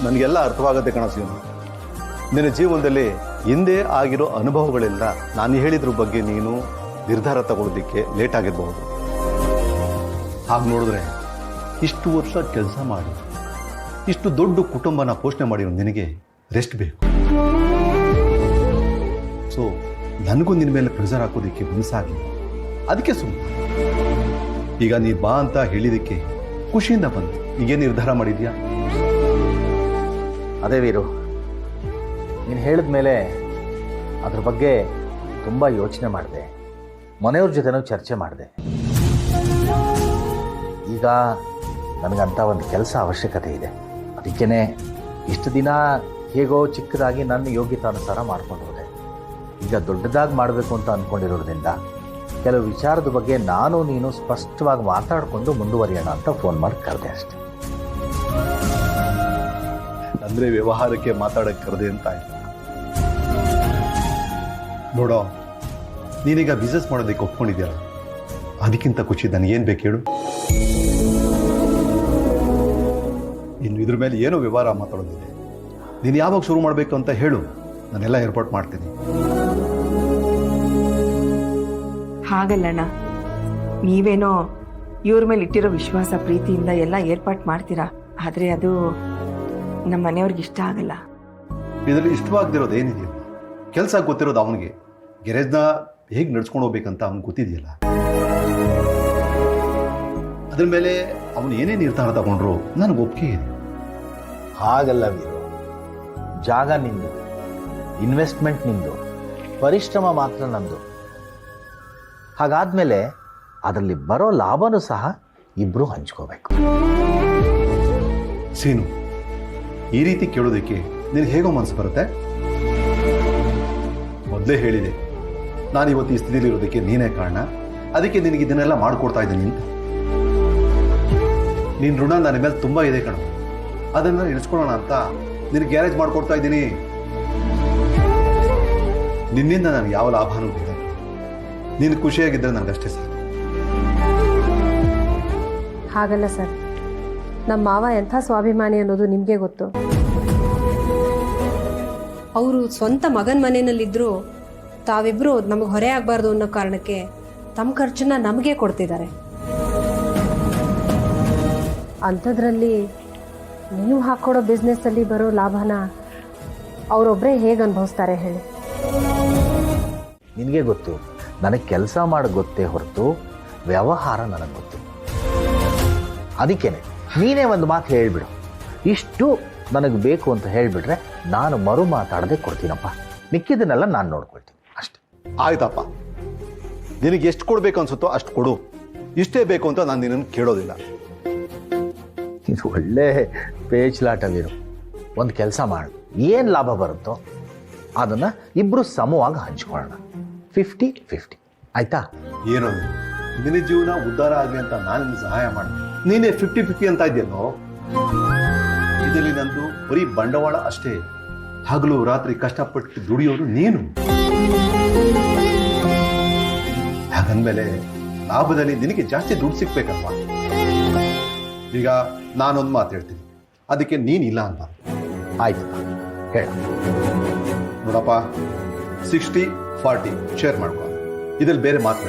ನನಗೆಲ್ಲ ಅರ್ಥವಾಗುತ್ತೆ ಕಣ ಸೀನು. ನಿನ್ನ ಜೀವನದಲ್ಲಿ ಹಿಂದೆ ಆಗಿರೋ ಅನುಭವಗಳೆಲ್ಲ ನಾನು ಹೇಳಿದ್ರ ಬಗ್ಗೆ ನೀನು ನಿರ್ಧಾರ ತಗೊಳ್ಳೋದಕ್ಕೆ ಲೇಟ್ ಆಗಿರಬಹುದು. ಹಾಗೆ ನೋಡಿದ್ರೆ ಇಷ್ಟು ವರ್ಷ ಕೆಲಸ ಮಾಡಿ ಇಷ್ಟು ದೊಡ್ಡ ಕುಟುಂಬನ ಪೋಷಣೆ ಮಾಡಿರೋ ನಿನಗೆ ರೆಸ್ಟ್ ಬೇಕು. ಸೊ ನನಗೂ ನಿನ್ನ ಮೇಲೆ ಪ್ರೆಷರ್ ಹಾಕೋದಕ್ಕೆ ಮನಸ್ಸಾಗಲಿಲ್ಲ, ಅದಕ್ಕೆ ಸುಮ್ಮನೆ. ಈಗ ನೀ ಬಾ ಅಂತ ಹೇಳಿದಕ್ಕೆ ಖುಷಿಯಿಂದ ಬಂತು. ಈಗೇನು ನಿರ್ಧಾರ ಮಾಡಿದ್ಯಾ? ಅದೇ ವೀರು, ನೀನು ಹೇಳಿದ ಮೇಲೆ ಅದ್ರ ಬಗ್ಗೆ ತುಂಬ ಯೋಚನೆ ಮಾಡಿದೆ, ಮನೆಯವ್ರ ಜೊತೆನೂ ಚರ್ಚೆ ಮಾಡಿದೆ. ಈಗ ನನಗಂತ ಒಂದು ಕೆಲಸ ಅವಶ್ಯಕತೆ ಇದೆ. ಅದಕ್ಕೇ ಇಷ್ಟು ದಿನ ಹೇಗೋ ಚಿಕ್ಕದಾಗಿ ನನ್ನ ಯೋಗ್ಯತಾನುಸಾರ ಮಾಡ್ಕೊಂಡು ಹೋದೆ. ಈಗ ದೊಡ್ಡದಾಗಿ ಮಾಡಬೇಕು ಅಂತ ಅಂದ್ಕೊಂಡಿರೋದ್ರಿಂದ ಕೆಲವು ವಿಚಾರದ ಬಗ್ಗೆ ನಾನು ನೀನು ಸ್ಪಷ್ಟವಾಗಿ ಮಾತಾಡಿಕೊಂಡು ಮುಂದುವರಿಯೋಣ ಅಂತ ಫೋನ್ ಮಾಡಿ ಕರೆದೆ ಅಷ್ಟೆ. ಅಂದರೆ ವ್ಯವಹಾರಕ್ಕೆ ಮಾತಾಡಕ್ಕೆ ಕರೆದೆ ಅಂತ ಆಯ್ತು. ನೋಡೋ, ನೀನೀಗ ಬಿಸ್ನೆಸ್ ಮಾಡೋದಕ್ಕೆ ಒಪ್ಕೊಂಡಿದ್ಯಲ್ಲ, ಅದಕ್ಕಿಂತ ಖುಷಿ ನನಗೇನು ಬೇಕು ಹೇಳು? ಇನ್ನು ಇದ್ರ ಮೇಲೆ ಏನೋ ವ್ಯವಹಾರ ಮಾತಾಡೋದಿದೆ. ನೀನು ಯಾವಾಗ ಶುರು ಮಾಡಬೇಕು ಅಂತ ಹೇಳು, ನಾನೆಲ್ಲ ಏರ್ಪಾಟ್ ಮಾಡ್ತೀನಿ. ಹಾಗಲ್ಲಣ್ಣ, ನೀವೇನೋ ಇವ್ರ ಮೇಲೆ ಇಟ್ಟಿರೋ ವಿಶ್ವಾಸ ಪ್ರೀತಿಯಿಂದ ಎಲ್ಲ ಏರ್ಪಾಟ್ ಮಾಡ್ತೀರಾ, ಆದರೆ ಅದು ನಮ್ಮ ಮನೆಯವ್ರಿಗೆ ಇಷ್ಟ ಆಗಲ್ಲ. ಇದರಲ್ಲಿ ಇಷ್ಟವಾಗದಿರೋದು ಏನಿದೆಯಲ್ಲ, ಕೆಲಸ ಗೊತ್ತಿರೋದು ಅವನಿಗೆ. ಗ್ಯಾರೇಜ್ನ ಹೇಗೆ ನಡ್ಸ್ಕೊಂಡು ಹೋಗ್ಬೇಕಂತ ಅವ್ನಿಗೆ ಗೊತ್ತಿದೆಯಲ್ಲ. ಅದ್ರ ಮೇಲೆ ಅವನು ಏನೇ ನಿರ್ಧಾರ ತಗೊಂಡ್ರು ನನಗೆ ಒಪ್ಪಿಗೆ ಇದೆ. ಹಾಗಲ್ಲ ವೀರು, ಜಾಗ ನಿಂದು, ಇನ್ವೆಸ್ಟ್ಮೆಂಟ್ ನಿಂದು, ಪರಿಶ್ರಮ ಮಾತ್ರ ನಂದು. ಹಾಗಾದ್ಮೇಲೆ ಅದರಲ್ಲಿ ಬರೋ ಲಾಭನೂ ಸಹ ಇಬ್ರು ಹಂಚ್ಕೋಬೇಕು. ಸೀನು, ಈ ರೀತಿ ಕೇಳೋದಕ್ಕೆ ನಿನಗೆ ಹೇಗೋ ಮನಸ್ಸು ಬರುತ್ತೆ? ಮೊದಲೇ ಹೇಳಿದೆ, ನಾನು ಇವತ್ತು ಈ ಸ್ಥಿತಿಲಿ ಇರೋದಕ್ಕೆ ನೀನೇ ಕಾರಣ, ಅದಕ್ಕೆ ನಿನಗೆ ಇದನ್ನೆಲ್ಲ ಮಾಡಿಕೊಡ್ತಾ ಇದ್ದೀನಿ ಅಂತ. ನಿನ್ನ ಋಣ ನನ್ನ ಮೇಲೆ ತುಂಬ ಇದೆ ಕಣ, ಅದನ್ನು ಇಳಿಸ್ಕೊಳ್ಳೋಣ ಅಂತ ನಿನಗೆ ಗ್ಯಾರೇಜ್ ಮಾಡಿಕೊಡ್ತಾ ಇದ್ದೀನಿ. ನಿನ್ನಿಂದ ನನಗೆ ಯಾವ ಲಾಭನೂ ಇಲ್ಲ. ನೀನು ಖುಷಿಯಾಗಿದ್ದರೆ ನನಗಷ್ಟೇ ಸಾಕು. ಹಾಗಲ್ಲ ಸರ್, ನಮ್ಮ ಮಾವ ಎಂಥ ಸ್ವಾಭಿಮಾನಿ ಅನ್ನೋದು ನಿಮಗೆ ಗೊತ್ತು. ಅವರು ಸ್ವಂತ ಮಗನ ಮನೆಯಲ್ಲಿದ್ದರೂ ತಾವಿಬ್ಬರು ನಮಗೆ ಹೊರೆ ಆಗಬಾರ್ದು ಅನ್ನೋ ಕಾರಣಕ್ಕೆ ತಮ್ಮ ಖರ್ಚನ್ನ ನಮಗೆ ಕೊಡ್ತಿದ್ದಾರೆ. ಅಂಥದ್ರಲ್ಲಿ ನೀವು ಹಾಕ್ಕೊಡೋ ಬಿಸ್ನೆಸ್ಸಲ್ಲಿ ಬರೋ ಲಾಭನ ಅವರೊಬ್ಬರೇ ಹೇಗೆ ಅನುಭವಿಸ್ತಾರೆ ಹೇಳಿ? ನಿನಗೆ ಗೊತ್ತು, ನನಗೆ ಕೆಲಸ ಮಾಡಿ ಗೊತ್ತೇ ಹೊರತು ವ್ಯವಹಾರ ನನಗೆ ಗೊತ್ತು. ಅದಕ್ಕೇನೆ ನೀನೇ ಒಂದು ಮಾತು ಹೇಳಿಬಿಡು, ಇಷ್ಟು ನನಗೆ ಬೇಕು ಅಂತ ಹೇಳಿಬಿಟ್ರೆ ನಾನು ಮರು ಮಾತಾಡದೆ ಕೊಡ್ತೀನಪ್ಪ, ಮಿಕ್ಕಿದ್ದನ್ನೆಲ್ಲ ನಾನು ನೋಡ್ಕೊಳ್ತೀನಿ ಅಷ್ಟೆ. ಆಯ್ತಪ್ಪ, ನಿನಗೆ ಎಷ್ಟು ಕೊಡಬೇಕು ಅನ್ಸುತ್ತೋ ಅಷ್ಟು ಕೊಡು. ಇಷ್ಟೇ ಬೇಕು ಅಂತ ನಾನು ನಿನ್ನನ್ನು ಕೇಳೋದಿಲ್ಲ. ಇದು ಒಳ್ಳೆ ಪೇಚ್ಲಾಟವಿರು. ಒಂದು ಕೆಲಸ ಮಾಡು, ಏನು ಲಾಭ ಬರುತ್ತೋ ಅದನ್ನು ಇಬ್ಬರು ಸಮವಾಗಿ ಹಂಚ್ಕೊಳ್ಳೋಣ, 50-50. ಆಯ್ತಾ? ಏನೋ ನಿನ್ನ ಜೀವನ ಉದ್ಧಾರ ಆಗಲಿ ಅಂತ ನಾನು ನಿನ್ನ ಸಹಾಯ ಮಾಡಿ, ನೀನೇ 50-50 ಅಂತ ಇದೆಯಲ್ಲೋ. ಇದರಲ್ಲಿ ನಂದು ಬರೀ ಬಂಡವಾಳ ಅಷ್ಟೇ. ಹಗಲು ರಾತ್ರಿ ಕಷ್ಟಪಟ್ಟು ದುಡಿಯೋರು ನೀನು. ಹಾಗಂದ್ಮೇಲೆ ಲಾಭದಲ್ಲಿ ನಿನಗೆ ಜಾಸ್ತಿ ದುಡ್ಡು ಸಿಗ್ಬೇಕಲ್ವಾ? ಈಗ ನಾನೊಂದು ಮಾತು ಹೇಳ್ತೀನಿ, ಅದಕ್ಕೆ ನೀನಿಲ್ಲ ಅಂತ. ಆಯ್ತು, ಹೇಳ. ನೋಡಪ್ಪ, 60-40 ಶೇರ್ ಮಾಡ್ಕೊ. ಇದ್ರಲ್ಲಿ ಬೇರೆ ಮಾತು.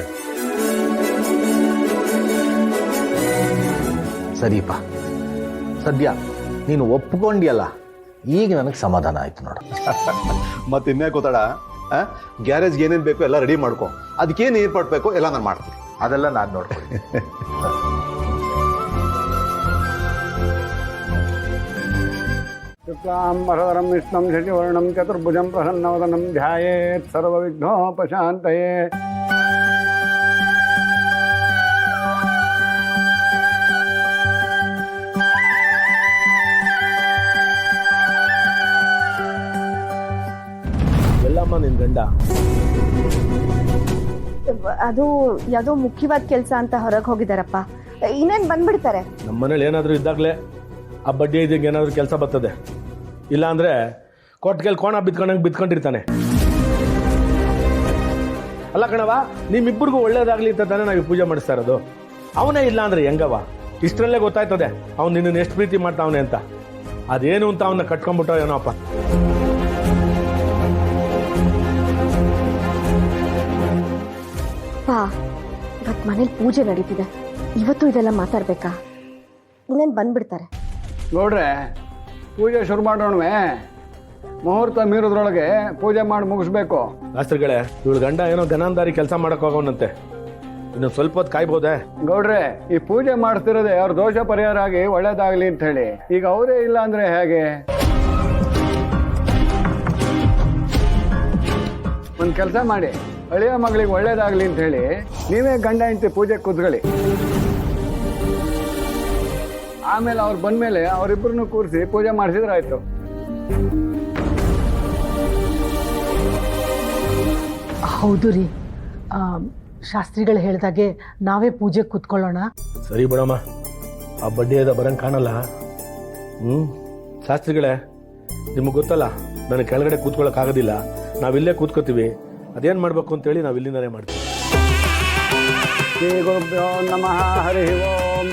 ಸರಿಪ್ಪ, ಸದ್ಯ ನೀನು ಒಪ್ಕೊಂಡಿಯಲ್ಲ, ಈಗ ನನಗೆ ಸಮಾಧಾನ ಆಯ್ತು ನೋಡು. ಮತ್ತೆ ಇನ್ನೇ ಗೊತ್ತಾಡ, ಗ್ಯಾರೇಜ್ಗೆ ಏನೇನು ಬೇಕೋ ಎಲ್ಲ ರೆಡಿ ಮಾಡ್ಕೊ. ಅದಕ್ಕೇನು ಏರ್ಪಾಟ್ ಬೇಕೋ ಎಲ್ಲ ನಾನು ಮಾಡ್ತೀನಿ. ಅದೆಲ್ಲ ನಾನು ನೋಡ್ತೀನಿ. शुक्लाम्बरधरं विष्णुं शशिवर्णं चतुर्भुजं प्रसन्नवदनं ध्यायेत् सर्वविघ्नोपशान्तये। ಎಲ್ಲಮ್ಮ ನಿನ್ ಗಂಡ? ಅದು ಯಾವುದೋ ಮುಖ್ಯವಾದ ಕೆಲಸ ಅಂತ ಹೊರಗೆ ಹೋಗಿದಾರಪ್ಪ, ಇನ್ನೇನು ಬಂದ್ಬಿಡ್ತಾರೆ. ನಮ್ಮನೇಲಿ ಏನಾದರೂ ಇದ್ದಾಗಲೇ ಆ ಬಡ್ಡಿ ಇದ್ದಂಗೆ ಏನಾದರೂ ಕೆಲಸ ಬರ್ತದೆ, ಇಲ್ಲ ಅಂದರೆ ಕೊಟ್ಟಿಗೆಲ್ ಕೋಣ ಬಿತ್ಕೊಂಡಂಗೆ ಬಿತ್ಕೊಂಡಿರ್ತಾನೆ. ಅಲ್ಲ ಕಣವ, ನಿಮ್ಮಿಬ್ಬರಿಗೂ ಒಳ್ಳೇದಾಗಲಿ ಅಂತ ತಾನೇ ನಾವು ಪೂಜೆ ಮಾಡಿಸ್ತಾ ಇರೋದು. ಅವನೇ ಇಲ್ಲ ಅಂದರೆ ಹೆಂಗವ? ಇಷ್ಟರಲ್ಲೇ ಗೊತ್ತಾಯ್ತದೆ ಅವ್ನು ನಿನ್ನನ್ನು ಎಷ್ಟು ಪ್ರೀತಿ ಮಾಡ್ತಾವನೆ ಅಂತ. ಅದೇನು ಅಂತ ಅವನ್ನ ಕಟ್ಕೊಂಡ್ಬಿಟ್ಟೋ ಏನೋಪ್ಪ. ಪಾ ಇವತ್ತು ಮನೇಲಿ ಪೂಜೆ ನಡೀತಿದೆ, ಇವತ್ತು ಇದೆಲ್ಲ ಮಾತಾಡ್ಬೇಕಾ? ಇನ್ನೇನು ಬಂದ್ಬಿಡ್ತಾರೆ. ನೋಡ್ರೆ ಪೂಜೆ ಶುರು ಮಾಡೋಣವೇ? ಮುಹೂರ್ತ ಮೀರೋದ್ರೊಳಗೆ ಪೂಜೆ ಮಾಡಿ ಮುಗಿಸ್ಬೇಕು. ಶಾಸ್ತ್ರಿಗಳೇ, ಇವಳು ಗಂಡ ಏನೋ ಗನಾಂಧಾರಿ ಕೆಲಸ ಮಾಡಕ್ ಹೋಗೋನಂತೆ, ಇನ್ನು ಸ್ವಲ್ಪ ಹೊತ್ತು ಕಾಯ್ಬೋದೆ? ಗೌಡ್ರೆ, ಈ ಪೂಜೆ ಮಾಡ್ತಿರೋದೇ ಅವ್ರ ದೋಷ ಪರಿಹಾರ ಆಗಿ ಒಳ್ಳೇದಾಗ್ಲಿ ಅಂತ ಹೇಳಿ. ಈಗ ಅವರೇ ಇಲ್ಲ ಅಂದ್ರೆ ಹೇಗೆ? ಒಂದು ಕೆಲಸ ಮಾಡಿ, ಅಳಿಯ ಮಗಳಿಗೆ ಒಳ್ಳೇದಾಗ್ಲಿ ಅಂತ ಹೇಳಿ ನೀವೇ ಗಂಡ ಹೆಂಡತಿ ಪೂಜೆ ಕೂತ್ಕೊಳ್ಳಿ. ಆಮೇಲೆ ಅವ್ರು ಬಂದ್ಮೇಲೆ ಅವರಿಬ್ಬರನ್ನು ಕೂರಿಸಿ ಪೂಜೆ ಮಾಡಿಸಿದ್ರೆ ಆಯ್ತು. ಹೌದು ರೀ, ಶಾಸ್ತ್ರಿಗಳು ಹೇಳಿದಾಗೆ ನಾವೇ ಪೂಜೆ ಕೂತ್ಕೊಳ್ಳೋಣ. ಸರಿ ಬಿಡಮ್ಮ, ಆ ಬಡ್ಡಿಯದ ಬರಂಗ್ ಕಾಣಲ್ಲ. ಶಾಸ್ತ್ರಿಗಳೇ, ನಿಮಗೆ ಗೊತ್ತಲ್ಲ, ನನಗೆ ಕೆಳಗಡೆ ಕೂತ್ಕೊಳ್ಳೋಕೆ ಆಗೋದಿಲ್ಲ. ನಾವಿಲ್ಲೇ ಕೂತ್ಕೋತೀವಿ. ಅದೇನು ಮಾಡಬೇಕು ಅಂತೇಳಿ ನಾವು ಇಲ್ಲಿಂದನೇ ಮಾಡ್ತೀವಿ. ಶ್ರೀ ಗುರುಭ್ಯೋ ನಮಃ. ಹರಿ ಓಂ.